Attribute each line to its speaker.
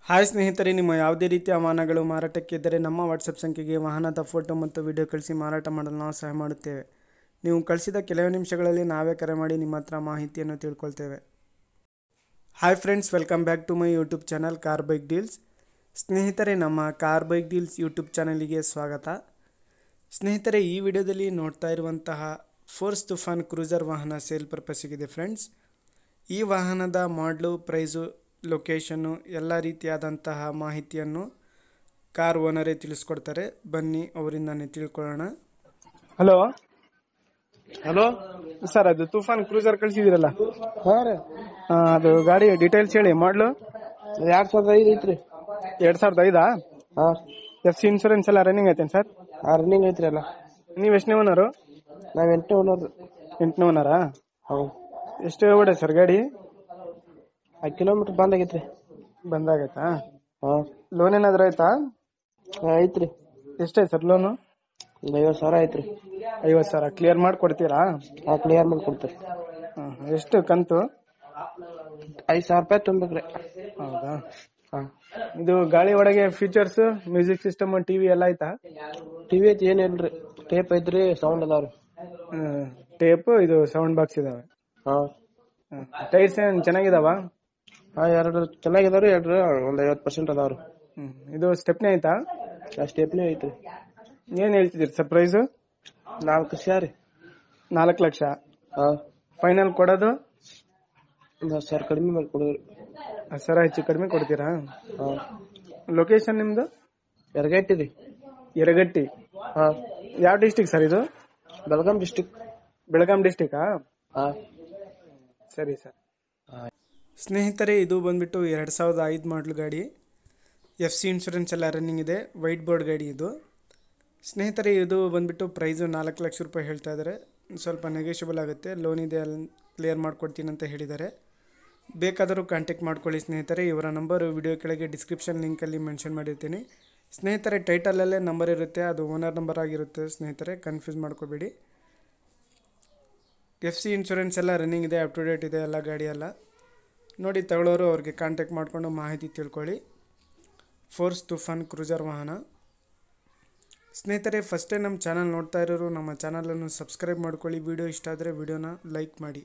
Speaker 1: Hi ಸ್ನೇಹಿತರೆ, ನಿಮ್ಮ ಯಾವುದೇ ರೀತಿಯ ವಾಹನಗಳು ಮಾರಾಟಕ್ಕಿದ್ದರೆ ನಮ್ಮ ವಾಟ್ಸಪ್ ಸಂಖ್ಯೆಗೆ ವಾಹನದ ಫೋಟೋ ಮತ್ತು ವಿಡಿಯೋ ಕಳಿಸಿ ಮಾರಾಟ ಮಾಡಲು ನಾವು ಸಹಾಯ ಮಾಡುತ್ತೇವೆ. ನೀವು ಕಳಿಸಿದ ಕೆಲವೇ ನಿಮಿಷಗಳಲ್ಲಿ ನಾವೇ ಕರೆ ಮಾಡಿ ನಿಮ್ಮ ಹತ್ರ ಮಾಹಿತಿಯನ್ನು ತಿಳ್ಕೊಳ್ತೇವೆ. Hi friends, welcome back to my YouTube channel car bike deals. ಸ್ನೇಹಿತರೆ, ನಮ್ಮ ಕಾರ್ ಬೈಕ್ ಡೀಲ್ಸ್ ಯೂಟ್ಯೂಬ್ ಚಾನಲಿಗೆ ಸ್ವಾಗತ. ಸ್ನೇಹಿತರೆ, ಈ ವಿಡಿಯೋದಲ್ಲಿ ನೋಡ್ತಾ ಇರುವಂತಹ ಫೋರ್ಸ್ ತುಫಾನ್ ಕ್ರೂಸರ್ ವಾಹನ ಸೇಲ್ ಪರ್ಪಸ್ಸಿಗಿದೆ ಫ್ರೆಂಡ್ಸ್. ಈ ವಾಹನದ ಮಾಡಲು, ಪ್ರೈಸು, ಲೊಕೇಶನ್ನು ಎಲ್ಲ ರೀತಿಯಾದಂತಹ ಮಾಹಿತಿಯನ್ನು ಕಾರ್ ಓನರೇ ತಿಳಿಸ್ಕೊಡ್ತಾರೆ. ಬನ್ನಿ ಅವರಿಂದಾನೆ ತಿಳ್ಕೊಳ್ಳೋಣ. ಹಲೋ ಸರ್, ಅದು ತುಫಾನ್ ಕ್ರೂಸರ್ ಕಳಿಸಿದಿರಲ್ಲ, ಅದು ಗಾಡಿ ಡೀಟೇಲ್ಸ್ ಹೇಳಿ. ಮಾಡಲು
Speaker 2: 2005 ಐತ್ರಿ.
Speaker 1: 2005? FC ಇನ್ಶೂರೆನ್ಸ್ ಎಲ್ಲ ರನ್ನಿಂಗ್ ಐತೇನು ಸರ್?
Speaker 2: ರನ್ನಿಂಗ್ ಐತ್ರಿ ಎಲ್ಲ.
Speaker 1: ನೀವು ಎಷ್ಟನೇ ಓನರು?
Speaker 2: ನಾವ್ 8ನೇ ಓನರ್.
Speaker 1: 8ನೇ ಓನರಾ?
Speaker 2: ಹೌದು.
Speaker 1: ಎಷ್ಟು ಓಡೆ ಸರ್ ಗಾಡಿ?
Speaker 2: 5 ಕಿಲೋಮೀಟರ್ ಬಂದಾಗೈತ್ರಿ.
Speaker 1: ಬಂದಾಗೈತಾ? ಲೋನ್ ಏನಾದ್ರು ಆಯ್ತಾ?
Speaker 2: ಐತ್ರಿ.
Speaker 1: ಎಷ್ಟಾಯ್ತು ಸರ್ ಲೋನು?
Speaker 2: 50,000 ಐತ್ರಿ.
Speaker 1: 50,000 ಕ್ಲಿಯರ್ ಮಾಡಿ ಕೊಡ್ತೀರಾ?
Speaker 2: ಕ್ಲಿಯರ್ ಮಾಡಿ ಕೊಡ್ತೀರಿ.
Speaker 1: ಎಷ್ಟು ಕಂತು?
Speaker 2: 5,000 ರೂಪಾಯಿ ತುಂಬೇಕ್ರಿ.
Speaker 1: ಹೌದಾ? ಇದು ಗಾಳಿ ಒಳಗೆ ಫೀಚರ್ಸ್, ಮ್ಯೂಸಿಕ್ ಸಿಸ್ಟಮ್, ಟಿವಿ ಎಲ್ಲ ಆಯ್ತಾ?
Speaker 2: ಟಿವಿ ಐತಿ, ಏನಿಲ್ರಿ. ಟೇಪ್ ಐತ್ರಿ, ಸೌಂಡ್ ಅದಾವ್ರಿ.
Speaker 1: ಟೇಪ್, ಇದು ಸೌಂಡ್ ಬಾಕ್ಸ್ ಇದಾವೆ. ಟೈರ್ಸ್ ಏನ್ ಚೆನ್ನಾಗಿದಾವ?
Speaker 2: 2 ಚೆನ್ನಾಗಿದಾವ್ರಿ. 2 ಒಂದ್ 50% ಅದಾವ್ರಿ.
Speaker 1: ಇದು ಸ್ಟೆಪ್ನಿ ಆಯ್ತಾ?
Speaker 2: ಸ್ಟೆಪ್ನಿ ಐತ್ರಿ.
Speaker 1: ಏನ್ ಹೇಳ್ತಿದ್ದೀರಿ ಸರ್ ಪ್ರೈಸ್?
Speaker 2: 4 ಲಕ್ಷ ರೀ.
Speaker 1: 4 ಲಕ್ಷ ಫೈನಲ್ ಕೊಡೋದು?
Speaker 2: 10,000 ಕಡಿಮೆ ಮಾಡಿ ಕೊಡೋದ್ರಿ.
Speaker 1: 10,000 ಹೆಚ್ಚು ಕಡಿಮೆ ಕೊಡ್ತೀರಾ? ಲೊಕೇಶನ್ ನಿಮ್ದು?
Speaker 2: ಯರಗಟ್ಟಿ ರೀ.
Speaker 1: ಯರಗಟ್ಟಿ? ಯಾವ ಡಿಸ್ಟಿಕ್ ಸರ್ ಇದು?
Speaker 2: ಬೆಳಗಾಂ ಡಿಸ್ಟಿಕ್.
Speaker 1: ಬೆಳಗಾಂ ಡಿಸ್ಟಿಕಾ? ಸರಿ ಸರ್. ಸ್ನೇಹಿತರೆ, ಇದು ಬಂದ್ಬಿಟ್ಟು 2005 ಮಾಡಲ್ ಗಾಡಿ. FC ಇನ್ಶೂರೆನ್ಸ್ ಎಲ್ಲ ರನ್ನಿಂಗ್ ಇದೆ. ವೈಟ್ ಬೋರ್ಡ್ ಗಾಡಿ ಇದು. ಸ್ನೇಹಿತರೆ, ಇದು ಬಂದ್ಬಿಟ್ಟು ಪ್ರೈಸು 4 ಲಕ್ಷ ರೂಪಾಯಿ ಹೇಳ್ತಾ ಇದ್ದಾರೆ. ಸ್ವಲ್ಪ ನೆಗೋಷಿಯಬಲ್ ಆಗುತ್ತೆ. ಲೋನ್ ಇದೆ, ಅಲ್ಲಿ ಕ್ಲಿಯರ್ ಮಾಡ್ಕೊಡ್ತೀನಿ ಅಂತ ಹೇಳಿದ್ದಾರೆ. ಬೇಕಾದರೂ ಕಾಂಟ್ಯಾಕ್ಟ್ ಮಾಡ್ಕೊಳ್ಳಿ ಸ್ನೇಹಿತರೆ. ಇವರ ನಂಬರು ವಿಡಿಯೋ ಕೆಳಗೆ ಡಿಸ್ಕ್ರಿಪ್ಷನ್ ಲಿಂಕಲ್ಲಿ ಮೆನ್ಷನ್ ಮಾಡಿರ್ತೀನಿ. ಸ್ನೇಹಿತರೆ, ಟೈಟಲಲ್ಲೇ ನಂಬರ್ ಇರುತ್ತೆ, ಅದು ಓನರ್ ನಂಬರ್ ಆಗಿರುತ್ತೆ ಸ್ನೇಹಿತರೆ, ಕನ್ಫ್ಯೂಸ್ ಮಾಡ್ಕೋಬೇಡಿ. FC ಇನ್ಶೂರೆನ್ಸ್ ಎಲ್ಲ ರನ್ನಿಂಗ್ ಇದೆ, ಅಪ್ ಟು ಡೇಟ್ ಇದೆ ಎಲ್ಲ ಗಾಡಿ ಎಲ್ಲ. ನೋಡಿ, ತಗೊಳ್ಳೋರು ಅವ್ರಿಗೆ ಕಾಂಟ್ಯಾಕ್ಟ್ ಮಾಡಿಕೊಂಡು ಮಾಹಿತಿ ತಿಳ್ಕೊಳ್ಳಿ. ಫೋರ್ಸ್ ತುಫಾನ್ ಕ್ರೂಸರ್ ವಾಹನ. ಸ್ನೇಹಿತರೆ, ಫಸ್ಟ್ ಟೈಮ್ ನಮ್ಮ ಚಾನಲ್ ನೋಡ್ತಾ ಇರೋರು ನಮ್ಮ ಚಾನಲನ್ನು ಸಬ್ಸ್ಕ್ರೈಬ್ ಮಾಡ್ಕೊಳ್ಳಿ. ವಿಡಿಯೋ ಇಷ್ಟ ಆದರೆ ವಿಡಿಯೋನ ಲೈಕ್ ಮಾಡಿ.